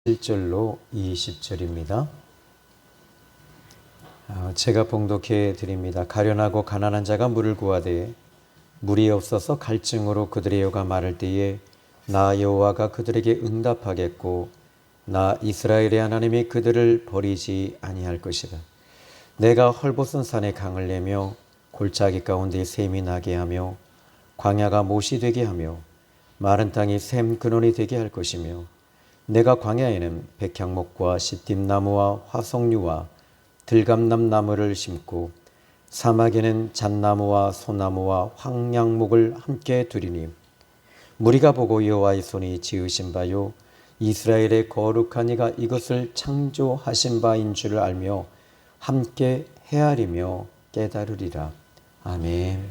1절로 20절입니다. 제가 봉독해 드립니다. 가련하고 가난한 자가 물을 구하되 물이 없어서 갈증으로 그들의 여가 마를 때에 나 여호와가 그들에게 응답하겠고 나 이스라엘의 하나님이 그들을 버리지 아니할 것이다. 내가 헐벗은 산에 강을 내며 골짜기 가운데 샘이 나게 하며 광야가 못이 되게 하며 마른 땅이 샘 근원이 되게 할 것이며 내가 광야에는 백향목과 시띠나무와 화석류와 들감남 나무를 심고 사막에는 잣나무와 소나무와 황량목을 함께 두리니 무리가 보고 여호와의 손이 지으신 바요 이스라엘의 거룩한 이가 이것을 창조하신 바인 줄을 알며 함께 헤아리며 깨달으리라. 아멘.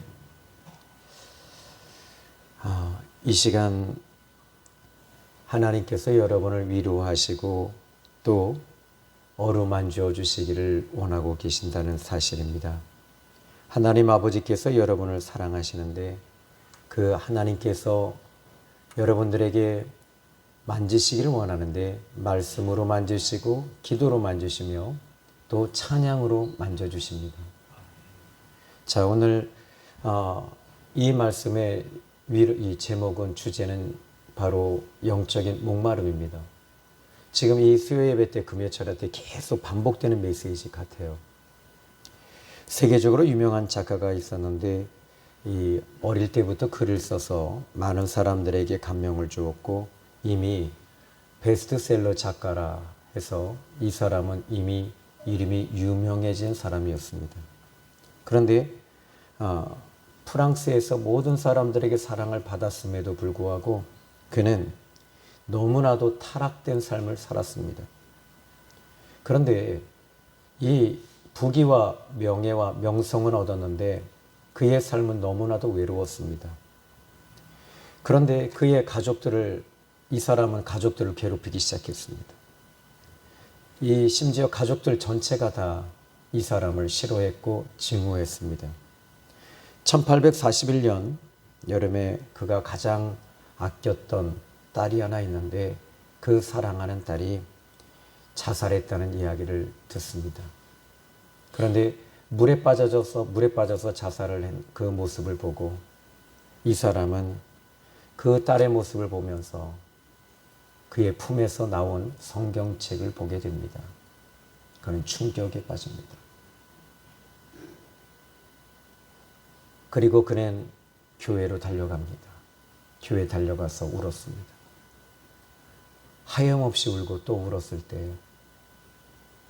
이 시간 하나님께서 여러분을 위로하시고 또 어루만져 주시기를 원하고 계신다는 사실입니다. 하나님 아버지께서 여러분을 사랑하시는데 그 하나님께서 여러분들에게 만지시기를 원하는데 말씀으로 만지시고 기도로 만지시며 또 찬양으로 만져주십니다. 자, 오늘 이 말씀의 이 제목은 주제는 바로 영적인 목마름입니다. 지금 이 수요 예배 때 금요철 때 계속 반복되는 메시지 같아요. 세계적으로 유명한 작가가 있었는데 이 어릴 때부터 글을 써서 많은 사람들에게 감명을 주었고 이미 베스트셀러 작가라 해서 이 사람은 이미 이름이 유명해진 사람이었습니다. 그런데 프랑스에서 모든 사람들에게 사랑을 받았음에도 불구하고 그는 너무나도 타락된 삶을 살았습니다. 그런데 이 부귀와 명예와 명성은 얻었는데 그의 삶은 너무나도 외로웠습니다. 그런데 그의 이 사람은 가족들을 괴롭히기 시작했습니다. 심지어 가족들 전체가 다 이 사람을 싫어했고 증오했습니다. 1841년 여름에 그가 가장 아꼈던 딸이 하나 있는데 그 사랑하는 딸이 자살했다는 이야기를 듣습니다. 그런데 물에 빠져서 자살을 한 그 모습을 보고 이 사람은 그 딸의 모습을 보면서 그의 품에서 나온 성경책을 보게 됩니다. 그는 충격에 빠집니다. 그리고 그는 교회로 달려갑니다. 교회에 달려가서 울었습니다. 하염없이 울고 또 울었을 때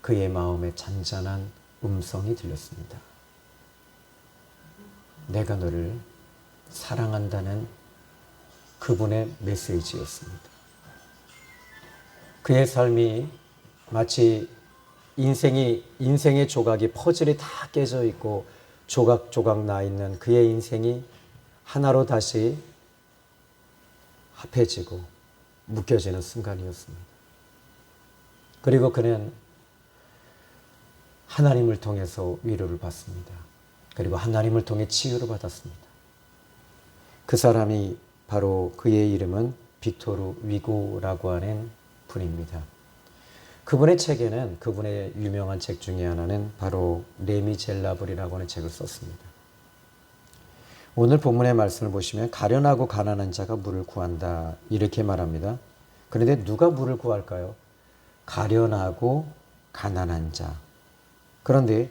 그의 마음에 잔잔한 음성이 들렸습니다. 내가 너를 사랑한다는 그분의 메시지였습니다. 그의 삶이 마치 인생의 조각이 퍼즐이 다 깨져 있고 조각조각 나 있는 그의 인생이 하나로 다시 합해지고 묶여지는 순간이었습니다. 그리고 그는 하나님을 통해서 위로를 받습니다. 그리고 하나님을 통해 치유를 받았습니다. 그 사람이 바로 그의 이름은 빅토르 위고라고 하는 분입니다. 그분의 책에는 그분의 유명한 책 중에 하나는 바로 레미젤라블이라고 하는 책을 썼습니다. 오늘 본문의 말씀을 보시면 가련하고 가난한 자가 물을 구한다 이렇게 말합니다. 그런데 누가 물을 구할까요? 가련하고 가난한 자. 그런데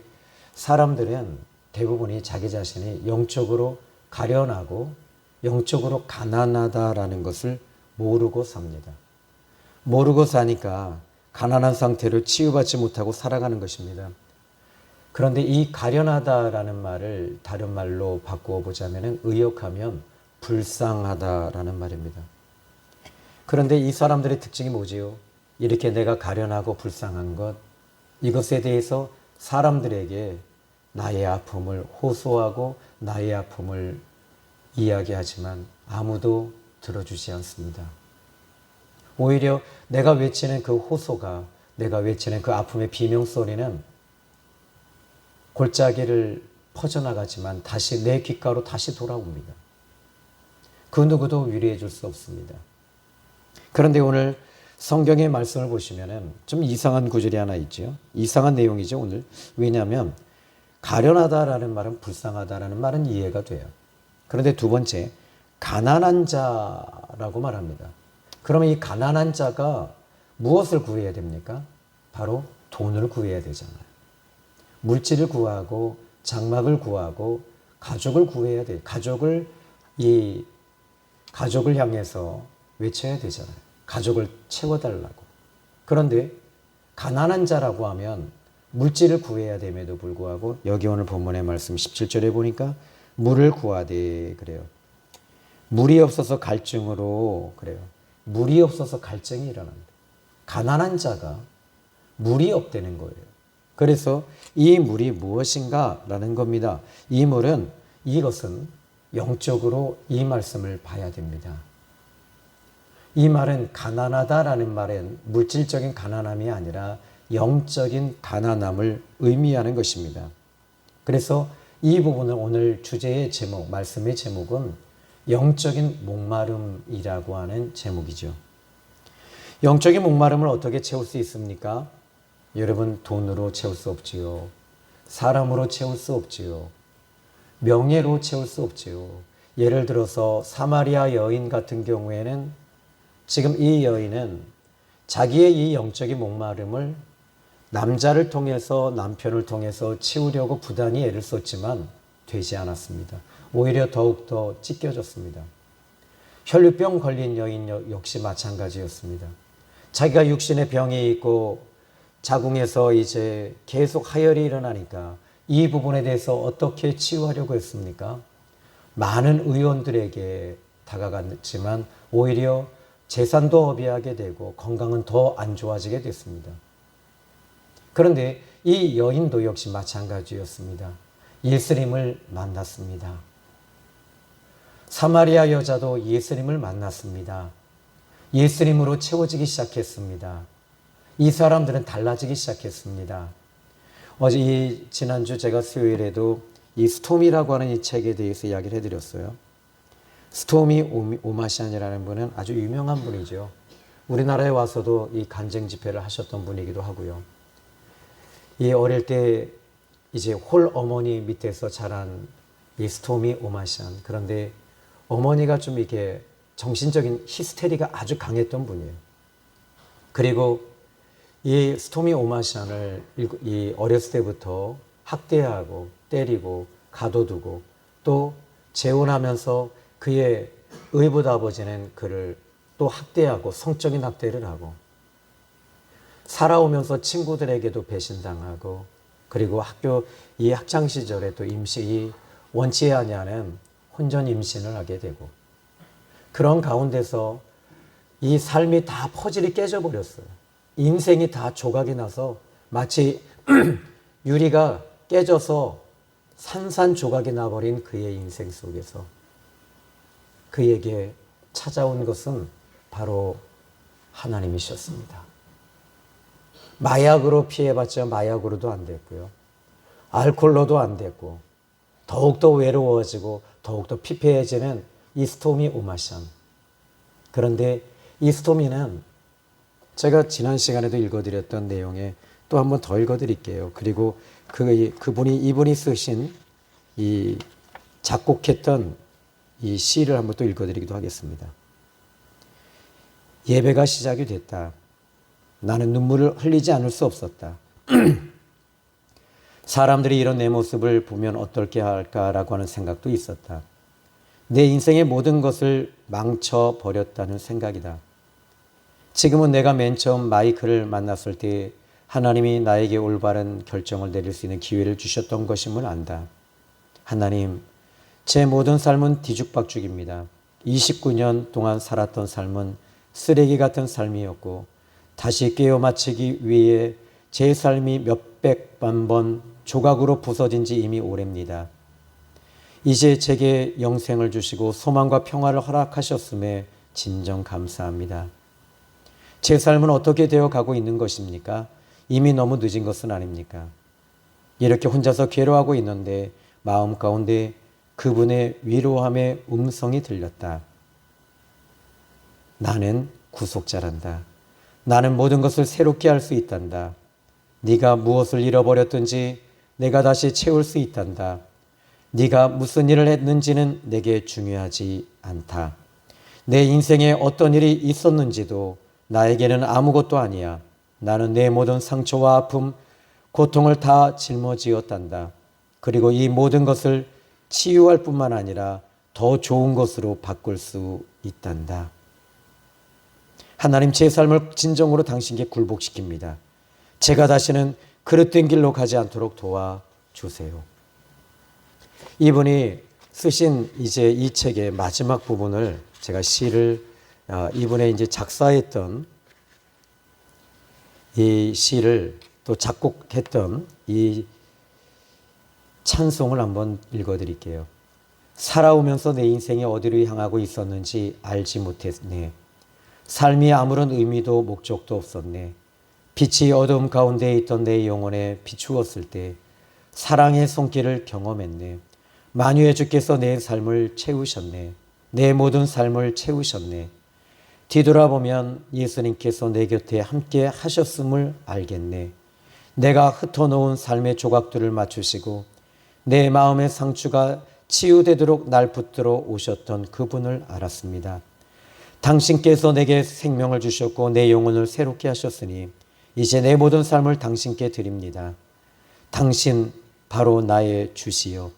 사람들은 대부분이 자기 자신이 영적으로 가련하고 영적으로 가난하다라는 것을 모르고 삽니다. 모르고 사니까 가난한 상태로 치유받지 못하고 살아가는 것입니다. 그런데 이 가련하다라는 말을 다른 말로 바꾸어 보자면 의역하면 불쌍하다라는 말입니다. 그런데 이 사람들의 특징이 뭐지요? 이렇게 내가 가련하고 불쌍한 것, 이것에 대해서 사람들에게 나의 아픔을 호소하고 나의 아픔을 이야기하지만 아무도 들어주지 않습니다. 오히려 내가 외치는 그 호소가, 내가 외치는 그 아픔의 비명소리는 골짜기를 퍼져나가지만 다시 내 귓가로 다시 돌아옵니다. 그 누구도 위로해 줄 수 없습니다. 그런데 오늘 성경의 말씀을 보시면은 좀 이상한 구절이 하나 있죠. 이상한 내용이죠, 오늘. 왜냐하면 가련하다라는 말은 불쌍하다라는 말은 이해가 돼요. 그런데 두 번째, 가난한 자라고 말합니다. 그러면 이 가난한 자가 무엇을 구해야 됩니까? 바로 돈을 구해야 되잖아요. 물질을 구하고 장막을 구하고 가족을 구해야 돼요. 가족을 향해서 외쳐야 되잖아요. 가족을 채워달라고. 그런데 가난한 자라고 하면 물질을 구해야 됨에도 불구하고 여기 오늘 본문의 말씀 17절에 보니까 물을 구하되 그래요. 물이 없어서 갈증으로 그래요. 물이 없어서 갈증이 일어납니다. 가난한 자가 물이 없다는 거예요. 그래서 이 물이 무엇인가 라는 겁니다. 이 물은 이것은 영적으로 이 말씀을 봐야 됩니다. 이 말은 가난하다라는 말은 물질적인 가난함이 아니라 영적인 가난함을 의미하는 것입니다. 그래서 이 부분을 오늘 주제의 제목, 말씀의 제목은 영적인 목마름이라고 하는 제목이죠. 영적인 목마름을 어떻게 채울 수 있습니까? 여러분, 돈으로 채울 수 없지요. 사람으로 채울 수 없지요. 명예로 채울 수 없지요. 예를 들어서 사마리아 여인 같은 경우에는 지금 이 여인은 자기의 이 영적인 목마름을 남자를 통해서 남편을 통해서 채우려고 부단히 애를 썼지만 되지 않았습니다. 오히려 더욱더 찢겨졌습니다. 혈류병 걸린 여인 역시 마찬가지였습니다. 자기가 육신의 병이 있고 자궁에서 이제 계속 하혈이 일어나니까 이 부분에 대해서 어떻게 치유하려고 했습니까? 많은 의원들에게 다가갔지만 오히려 재산도 허비하게 되고 건강은 더 안 좋아지게 됐습니다. 그런데 이 여인도 역시 마찬가지였습니다. 예수님을 만났습니다. 사마리아 여자도 예수님을 만났습니다. 예수님으로 채워지기 시작했습니다. 이 사람들은 달라지기 시작했습니다. 지난주 제가 수요일에도 이 스톰이라고 하는 이 책에 대해서 이야기를 해드렸어요. 스토미 오마시안이라는 분은 아주 유명한 분이죠. 우리나라에 와서도 이 간증 집회를 하셨던 분이기도 하고요. 이 어릴 때 이제 홀 어머니 밑에서 자란 이 스토미 오마시안. 그런데 어머니가 좀 이게 정신적인 히스테리가 아주 강했던 분이에요. 그리고 이 스토미 오마시안을 이 어렸을 때부터 학대하고 때리고 가둬두고 또 재혼하면서 그의 의붓 아버지는 그를 또 학대하고 성적인 학대를 하고 살아오면서 친구들에게도 배신당하고 그리고 이 학창 시절에 또 원치 아니하는 혼전 임신을 하게 되고 그런 가운데서 이 삶이 다 퍼즐이 깨져버렸어요. 인생이 다 조각이 나서 마치 유리가 깨져서 산산조각이 나버린 그의 인생 속에서 그에게 찾아온 것은 바로 하나님이셨습니다. 마약으로 피해봤자 마약으로도 안 됐고요. 알코올로도 안 됐고 더욱더 외로워지고 더욱더 피폐해지는 이 스토미 오마시안. 그런데 이 스토미는 제가 지난 시간에도 읽어드렸던 내용에 또 한 번 더 읽어드릴게요. 그리고 이분이 쓰신 이 작곡했던 이 시를 한번 또 읽어드리기도 하겠습니다. 예배가 시작이 됐다. 나는 눈물을 흘리지 않을 수 없었다. 사람들이 이런 내 모습을 보면 어떨게 할까라고 하는 생각도 있었다. 내 인생의 모든 것을 망쳐버렸다는 생각이다. 지금은 내가 맨 처음 마이크를 만났을 때 하나님이 나에게 올바른 결정을 내릴 수 있는 기회를 주셨던 것임을 안다. 하나님, 제 모든 삶은 뒤죽박죽입니다. 29년 동안 살았던 삶은 쓰레기 같은 삶이었고 다시 깨어 맞추기 위해 제 삶이 몇백만 번 조각으로 부서진 지 이미 오래입니다. 이제 제게 영생을 주시고 소망과 평화를 허락하셨음에 진정 감사합니다. 제 삶은 어떻게 되어 가고 있는 것입니까? 이미 너무 늦은 것은 아닙니까? 이렇게 혼자서 괴로워하고 있는데 마음 가운데 그분의 위로함의 음성이 들렸다. 나는 구속자란다. 나는 모든 것을 새롭게 할 수 있단다. 네가 무엇을 잃어버렸든지 내가 다시 채울 수 있단다. 네가 무슨 일을 했는지는 내게 중요하지 않다. 내 인생에 어떤 일이 있었는지도 나에게는 아무것도 아니야. 나는 내 모든 상처와 아픔, 고통을 다 짊어지었단다. 그리고 이 모든 것을 치유할 뿐만 아니라 더 좋은 것으로 바꿀 수 있단다. 하나님, 제 삶을 진정으로 당신께 굴복시킵니다. 제가 다시는 그릇된 길로 가지 않도록 도와주세요. 이분이 쓰신 이제 이 책의 마지막 부분을 제가 시를 이분의 이제 작사했던 이 시를 또 작곡했던 이 찬송을 한번 읽어드릴게요. 살아오면서 내 인생이 어디로 향하고 있었는지 알지 못했네. 삶이 아무런 의미도 목적도 없었네. 빛이 어두움 가운데 있던 내 영혼에 비추었을 때 사랑의 손길을 경험했네. 만유의 주께서 내 삶을 채우셨네. 내 모든 삶을 채우셨네. 뒤돌아보면 예수님께서 내 곁에 함께 하셨음을 알겠네. 내가 흩어놓은 삶의 조각들을 맞추시고 내 마음의 상처가 치유되도록 날 붙들어 오셨던 그분을 알았습니다. 당신께서 내게 생명을 주셨고 내 영혼을 새롭게 하셨으니 이제 내 모든 삶을 당신께 드립니다. 당신 바로 나의 주시요.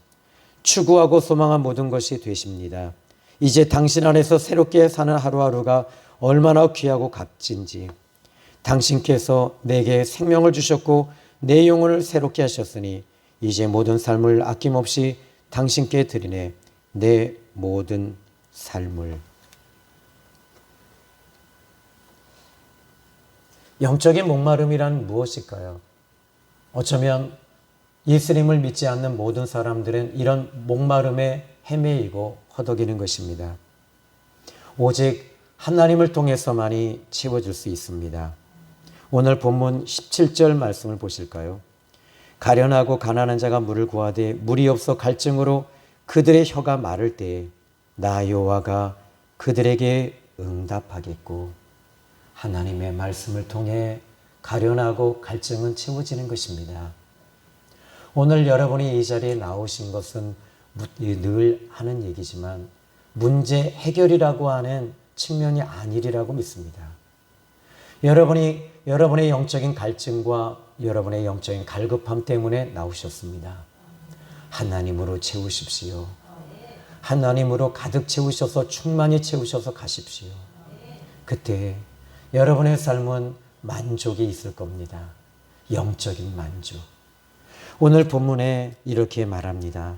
추구하고 소망한 모든 것이 되십니다. 이제 당신 안에서 새롭게 사는 하루하루가 얼마나 귀하고 값진지. 당신께서 내게 생명을 주셨고 내 영혼을 새롭게 하셨으니 이제 모든 삶을 아낌없이 당신께 드리네. 내 모든 삶을. 영적인 목마름이란 무엇일까요? 어쩌면 예수님을 믿지 않는 모든 사람들은 이런 목마름에 헤매이고 허덕이는 것입니다. 오직 하나님을 통해서만이 채워줄 수 있습니다. 오늘 본문 17절 말씀을 보실까요? 가련하고 가난한 자가 물을 구하되 물이 없어 갈증으로 그들의 혀가 마를 때에 나 여호와가 그들에게 응답하겠고. 하나님의 말씀을 통해 가련하고 갈증은 채워지는 것입니다. 오늘 여러분이 이 자리에 나오신 것은 늘 하는 얘기지만 문제 해결이라고 하는 측면이 아니리라고 믿습니다. 여러분의 영적인 갈증과 여러분의 영적인 갈급함 때문에 나오셨습니다. 하나님으로 채우십시오. 하나님으로 가득 채우셔서 충만히 채우셔서 가십시오. 그때 여러분의 삶은 만족이 있을 겁니다. 영적인 만족. 오늘 본문에 이렇게 말합니다.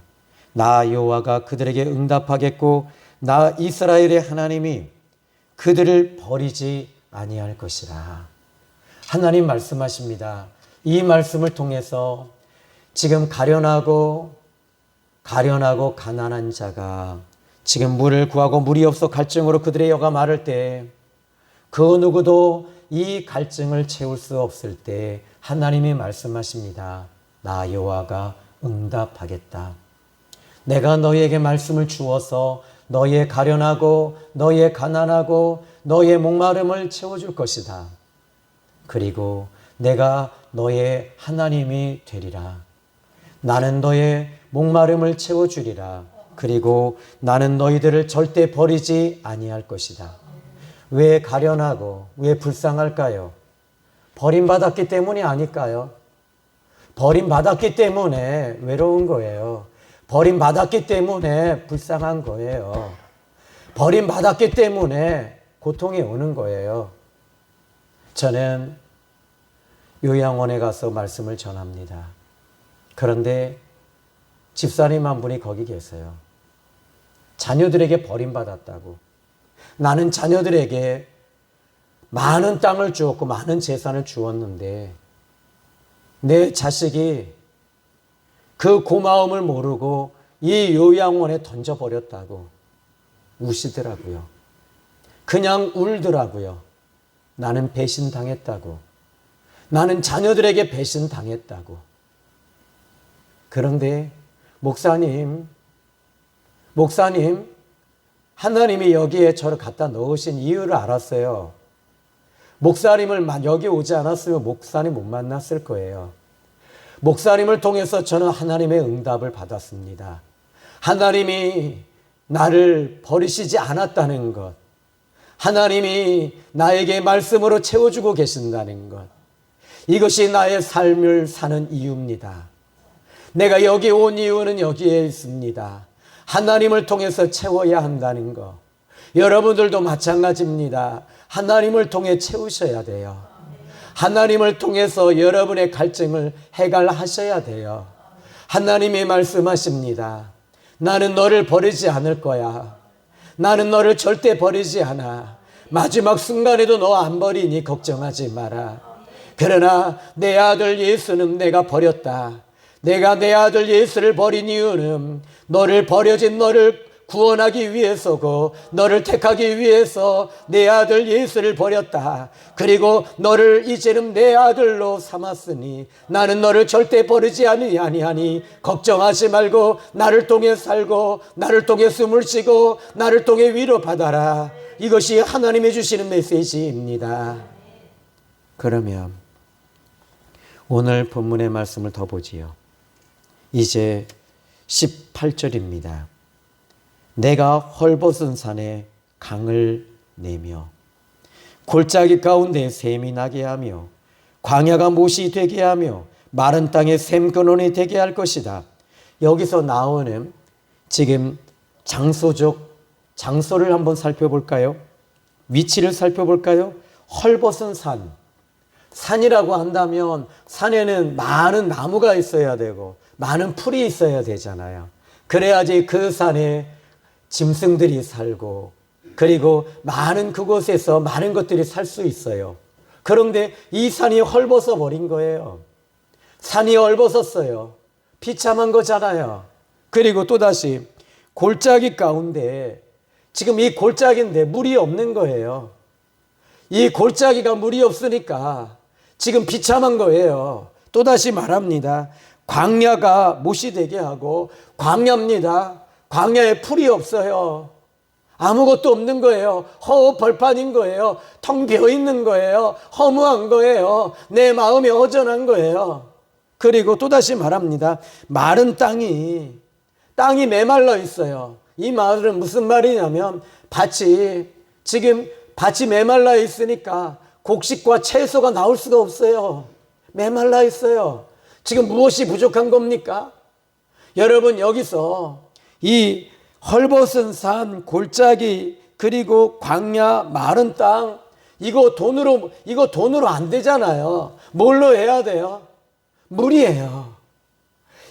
나 여호와가 그들에게 응답하겠고 나 이스라엘의 하나님이 그들을 버리지 아니할 것이라. 하나님 말씀하십니다. 이 말씀을 통해서 지금 가련하고 가난한 자가 지금 물을 구하고 물이 없어 갈증으로 그들의 혀가 마를 때 그 누구도 이 갈증을 채울 수 없을 때 하나님이 말씀하십니다. 나 여호와가 응답하겠다. 내가 너희에게 말씀을 주어서 너희의 가련하고 너희의 가난하고 너희의 목마름을 채워줄 것이다. 그리고 내가 너의 하나님이 되리라. 나는 너의 목마름을 채워주리라. 그리고 나는 너희들을 절대 버리지 아니할 것이다. 왜 가련하고 왜 불쌍할까요? 버림받았기 때문이 아닐까요? 버림받았기 때문에 외로운 거예요. 버림받았기 때문에 불쌍한 거예요. 버림받았기 때문에 고통이 오는 거예요. 저는 요양원에 가서 말씀을 전합니다. 그런데 집사님 한 분이 거기 계세요. 자녀들에게 버림받았다고. 나는 자녀들에게 많은 땅을 주었고 많은 재산을 주었는데 내 자식이 그 고마움을 모르고 이 요양원에 던져버렸다고 우시더라고요. 그냥 울더라고요. 나는 배신당했다고. 나는 자녀들에게 배신당했다고. 그런데 목사님, 하나님이 여기에 저를 갖다 넣으신 이유를 알았어요. 목사님을 여기 오지 않았으면 목사님 못 만났을 거예요. 목사님을 통해서 저는 하나님의 응답을 받았습니다. 하나님이 나를 버리시지 않았다는 것, 하나님이 나에게 말씀으로 채워주고 계신다는 것, 이것이 나의 삶을 사는 이유입니다. 내가 여기 온 이유는 여기에 있습니다. 하나님을 통해서 채워야 한다는 것. 여러분들도 마찬가지입니다. 하나님을 통해 채우셔야 돼요. 하나님을 통해서 여러분의 갈증을 해결하셔야 돼요. 하나님이 말씀하십니다. 나는 너를 버리지 않을 거야. 나는 너를 절대 버리지 않아. 마지막 순간에도 너 안 버리니 걱정하지 마라. 그러나 내 아들 예수는 내가 버렸다. 내가 내 아들 예수를 버린 이유는 너를 버려진 너를 구원하기 위해서고 너를 택하기 위해서 내 아들 예수를 버렸다. 그리고 너를 이제는 내 아들로 삼았으니 나는 너를 절대 버리지 아니하니 걱정하지 말고 나를 통해 살고 나를 통해 숨을 쉬고 나를 통해 위로받아라. 이것이 하나님이 주시는 메시지입니다. 그러면 오늘 본문의 말씀을 더 보지요. 이제 18절입니다. 내가 헐벗은 산에 강을 내며 골짜기 가운데 샘이 나게 하며 광야가 못이 되게 하며 마른 땅에 샘 근원이 되게 할 것이다. 여기서 나오는 지금 장소를 한번 살펴볼까요? 위치를 살펴볼까요? 헐벗은 산. 산이라고 한다면 산에는 많은 나무가 있어야 되고 많은 풀이 있어야 되잖아요. 그래야지 그 산에 짐승들이 살고 그리고 많은 그곳에서 많은 것들이 살 수 있어요. 그런데 이 산이 헐벗어 버린 거예요. 산이 헐벗었어요. 비참한 거잖아요. 그리고 또다시 골짜기 가운데 지금 이 골짜기인데 물이 없는 거예요. 이 골짜기가 물이 없으니까 지금 비참한 거예요. 또다시 말합니다. 광야가 못이 되게 하고 광야입니다. 광야에 풀이 없어요. 아무것도 없는 거예요. 허허벌판인 거예요. 텅 비어있는 거예요. 허무한 거예요. 내 마음이 허전한 거예요. 그리고 또다시 말합니다. 마른 땅이 메말라 있어요. 이 말은 무슨 말이냐면 지금 밭이 메말라 있으니까 곡식과 채소가 나올 수가 없어요. 메말라 있어요. 지금 무엇이 부족한 겁니까? 여러분 여기서 이 헐벗은 산, 골짜기, 그리고 광야, 마른 땅, 이거 돈으로 안 되잖아요. 뭘로 해야 돼요? 물이에요.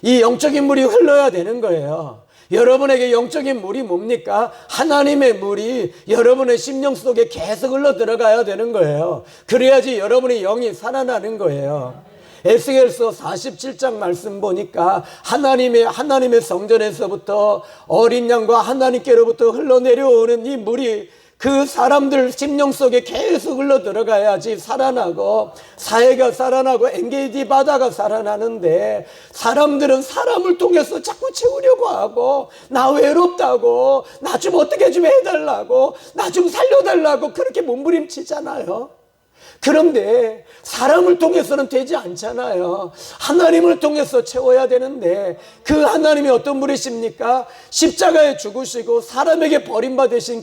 이 영적인 물이 흘러야 되는 거예요. 여러분에게 영적인 물이 뭡니까? 하나님의 물이 여러분의 심령 속에 계속 흘러 들어가야 되는 거예요. 그래야지 여러분의 영이 살아나는 거예요. 에스겔서 47장 말씀 보니까 하나님의 성전에서부터 어린 양과 하나님께로부터 흘러내려오는 이 물이 그 사람들 심령 속에 계속 흘러 들어가야지 살아나고 사회가 살아나고 엔게이지 바다가 살아나는데 사람들은 사람을 통해서 자꾸 채우려고 하고 나 외롭다고 나 좀 어떻게 좀 해달라고 나 좀 살려달라고 그렇게 몸부림치잖아요. 그런데 사람을 통해서는 되지 않잖아요. 하나님을 통해서 채워야 되는데 그 하나님이 어떤 분이십니까? 십자가에 죽으시고 사람에게 버림받으신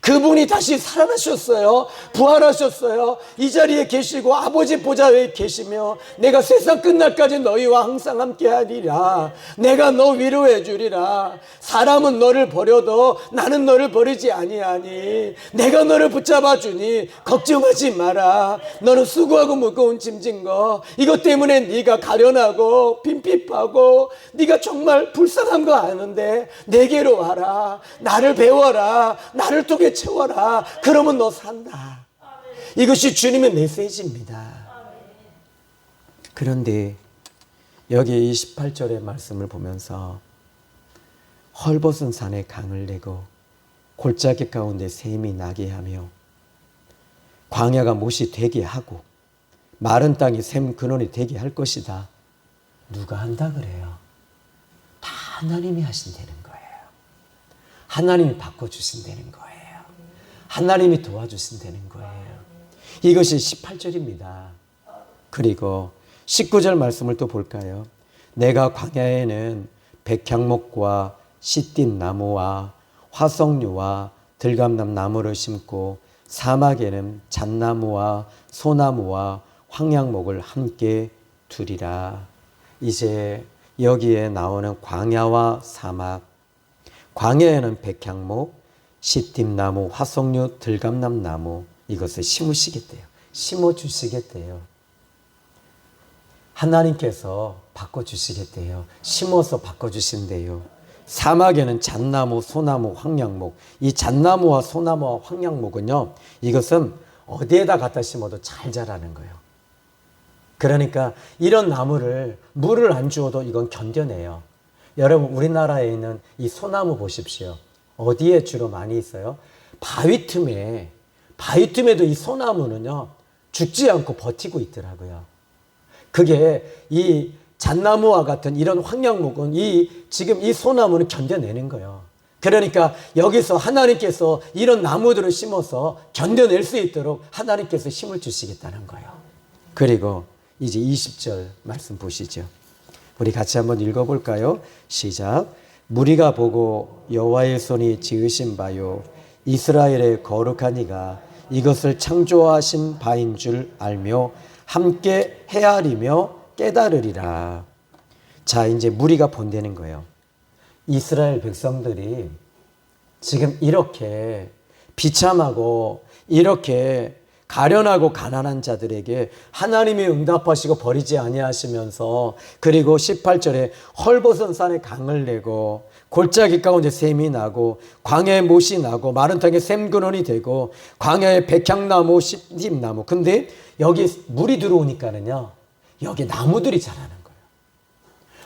그분이 다시 살아나셨어요. 부활하셨어요. 이 자리에 계시고 아버지 보좌에 계시며 내가 세상 끝날까지 너희와 항상 함께 하리라. 내가 너 위로해 주리라. 사람은 너를 버려도 나는 너를 버리지 아니하니 내가 너를 붙잡아 주니 걱정하지 마라. 너는 수고하고 무거운 짐진 거 이것 때문에 네가 가련하고 빈핍하고 네가 정말 불쌍한 거 아는데 내게로 와라. 나를 배워라. 나를 통해 채워라. 그러면 너 산다. 이것이 주님의 메시지입니다. 그런데 여기 28절의 말씀을 보면서 헐벗은 산에 강을 내고 골짜기 가운데 샘이 나게 하며 광야가 못이 되게 하고 마른 땅이 샘 근원이 되게 할 것이다. 누가 한다 그래요? 다 하나님이 하신다는 거예요. 하나님이 바꿔주신다는 거예요. 하나님이 도와주신다는 거예요. 이것이 18절입니다. 그리고 19절 말씀을 또 볼까요? 내가 광야에는 백향목과 시띠나무와 화석류와 들감남 나무를 심고 사막에는 잣나무와 소나무와 황양목을 함께 두리라. 이제 여기에 나오는 광야와 사막, 광야에는 백향목, 시띠나무, 화석류, 들감남 나무, 이것을 심으시겠대요. 심어주시겠대요. 하나님께서 바꿔주시겠대요. 심어서 바꿔주신대요. 사막에는 잣나무, 소나무, 황양목. 이 잣나무와 소나무와 황양목은요, 이것은 어디에다 갖다 심어도 잘 자라는 거예요. 그러니까 이런 나무를 물을 안 주어도 이건 견뎌내요. 여러분, 우리나라에 있는 이 소나무 보십시오. 어디에 주로 많이 있어요? 바위 틈에도 이 소나무는요, 죽지 않고 버티고 있더라고요. 그게 이 잣나무와 같은 이런 황양목은 지금 이 소나무는 견뎌내는 거예요. 그러니까 여기서 하나님께서 이런 나무들을 심어서 견뎌낼 수 있도록 하나님께서 힘을 주시겠다는 거예요. 그리고 이제 20절 말씀 보시죠. 우리 같이 한번 읽어볼까요? 시작. 무리가 보고 여호와의 손이 지으신 바요 이스라엘의 거룩한 이가 이것을 창조하신 바인 줄 알며 함께 헤아리며 깨달으리라. 자, 이제 무리가 본다는 거예요. 이스라엘 백성들이 지금 이렇게 비참하고 이렇게 가련하고 가난한 자들에게 하나님이 응답하시고 버리지 아니하시면서, 그리고 18절에 헐벗은 산에 강을 내고 골짜기 가운데 샘이 나고 광야에 못이 나고 마른 땅에 샘근원이 되고 광야에 백향나무 시띠나무. 근데 여기 물이 들어오니까는요, 여기 나무들이 자라는 거예요.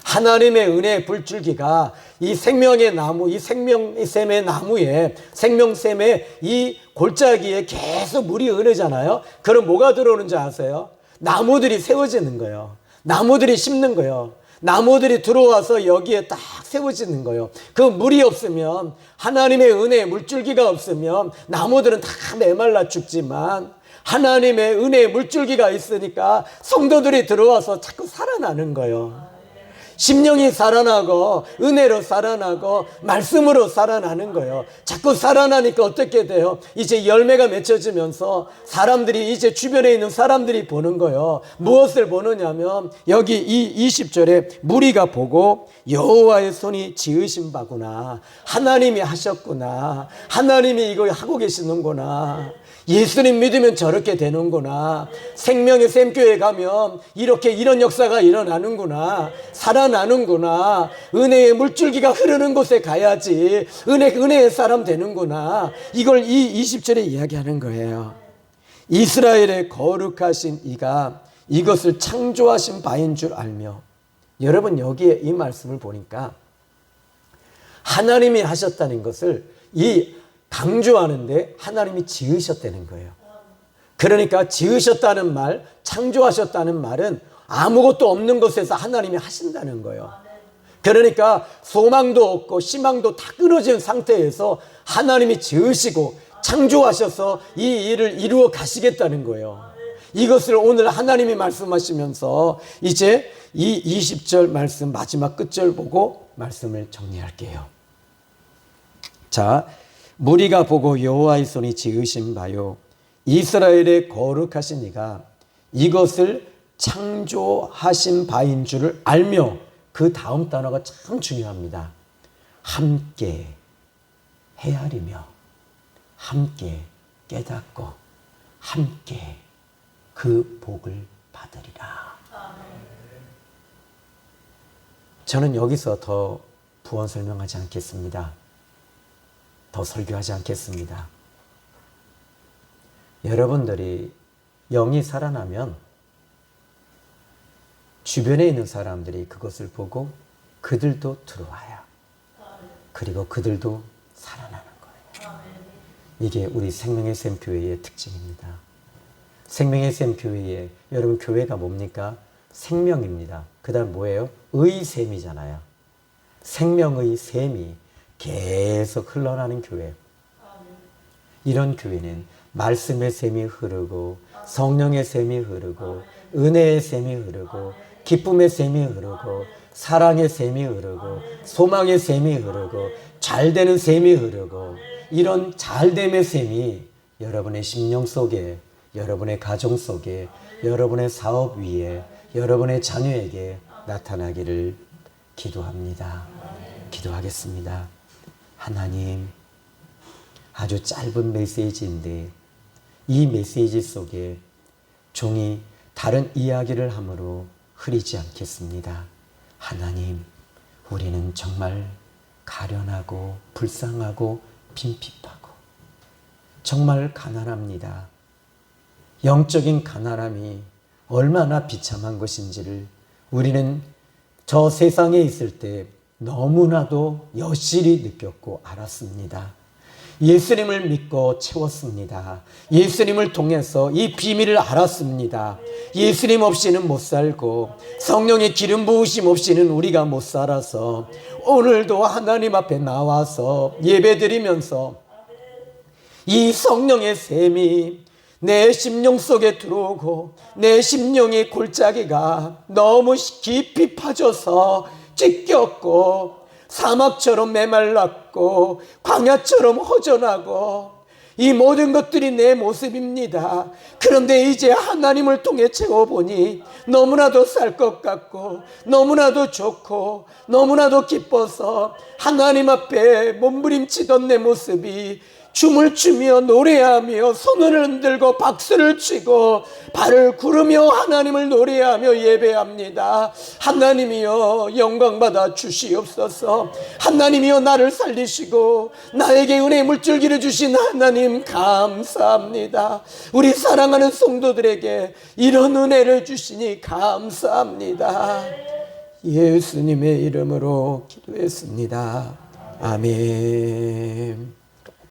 하나님의 은혜의 불줄기가 이 생명의 나무, 이 생명샘의 나무에, 생명샘의 이 골짜기에 계속 물이 흐르잖아요. 그럼 뭐가 들어오는지 아세요? 나무들이 세워지는 거예요. 나무들이 심는 거예요. 나무들이 들어와서 여기에 딱 세워지는 거예요. 그 물이 없으면, 하나님의 은혜의 물줄기가 없으면 나무들은 다 메말라 죽지만, 하나님의 은혜의 물줄기가 있으니까 성도들이 들어와서 자꾸 살아나는 거예요. 심령이 살아나고 은혜로 살아나고 말씀으로 살아나는 거예요. 자꾸 살아나니까 어떻게 돼요? 이제 열매가 맺혀지면서 사람들이, 이제 주변에 있는 사람들이 보는 거예요. 무엇을 보느냐면 여기 이 20절에 무리가 보고 여호와의 손이 지으신 바구나, 하나님이 하셨구나, 하나님이 이걸 하고 계시는구나, 예수님 믿으면 저렇게 되는구나, 생명의 샘교회 가면 이렇게 이런 역사가 일어나는구나, 살아나는구나, 은혜의 물줄기가 흐르는 곳에 가야지 은혜의 사람 되는구나, 이걸 이 20절에 이야기하는 거예요. 이스라엘의 거룩하신 이가 이것을 창조하신 바인 줄 알며. 여러분, 여기에 이 말씀을 보니까 하나님이 하셨다는 것을 강조하는데 하나님이 지으셨다는 거예요. 그러니까 지으셨다는 말, 창조하셨다는 말은 아무것도 없는 곳에서 하나님이 하신다는 거예요. 그러니까 소망도 없고 희망도 다 끊어진 상태에서 하나님이 지으시고 창조하셔서 이 일을 이루어 가시겠다는 거예요. 이것을 오늘 하나님이 말씀하시면서 이제 이 20절 말씀 마지막 끝절 보고 말씀을 정리할게요. 자, 무리가 보고 여호와의 손이 지으신 바요 이스라엘의 거룩하신 이가 이것을 창조하신 바인 줄을 알며. 그 다음 단어가 참 중요합니다. 함께 헤아리며, 함께 깨닫고, 함께 그 복을 받으리라. 저는 여기서 더 부언 설명하지 않겠습니다. 더 설교하지 않겠습니다. 여러분들이 영이 살아나면 주변에 있는 사람들이 그것을 보고 그들도 들어와요. 그리고 그들도 살아나는 거예요. 이게 우리 생명의 샘 교회의 특징입니다. 생명의 샘 교회에, 여러분 교회가 뭡니까? 생명입니다. 그 다음 뭐예요? 의샘이잖아요. 생명의 샘이 계속 흘러나는 교회. 이런 교회는 말씀의 샘이 흐르고 성령의 샘이 흐르고 은혜의 샘이 흐르고 기쁨의 샘이 흐르고 사랑의 샘이 흐르고 소망의 샘이 흐르고 잘되는 샘이 흐르고 이런 잘됨의 샘이 여러분의 심령 속에, 여러분의 가정 속에, 여러분의 사업 위에, 여러분의 자녀에게 나타나기를 기도합니다. 기도하겠습니다. 하나님, 아주 짧은 메시지인데 이 메시지 속에 종이 다른 이야기를 함으로 흐리지 않겠습니다. 하나님, 우리는 정말 가련하고 불쌍하고 빈핍하고 정말 가난합니다. 영적인 가난함이 얼마나 비참한 것인지를 우리는 저 세상에 있을 때 너무나도 여실히 느꼈고 알았습니다. 예수님을 믿고 채웠습니다. 예수님을 통해서 이 비밀을 알았습니다. 예수님 없이는 못 살고 성령의 기름 부으심 없이는 우리가 못 살아서 오늘도 하나님 앞에 나와서 예배드리면서 이 성령의 샘이 내 심령 속에 들어오고 내 심령의 골짜기가 너무 깊이 파져서 찢겼고 사막처럼 메말랐고 광야처럼 허전하고 이 모든 것들이 내 모습입니다. 그런데 이제 하나님을 통해 채워보니 너무나도 살 것 같고 너무나도 좋고 너무나도 기뻐서 하나님 앞에 몸부림치던 내 모습이 춤을 추며 노래하며 손을 흔들고 박수를 치고 발을 구르며 하나님을 노래하며 예배합니다. 하나님이여 영광받아 주시옵소서. 하나님이여 나를 살리시고 나에게 은혜의 물줄기를 주신 하나님 감사합니다. 우리 사랑하는 성도들에게 이런 은혜를 주시니 감사합니다. 예수님의 이름으로 기도했습니다. 아멘.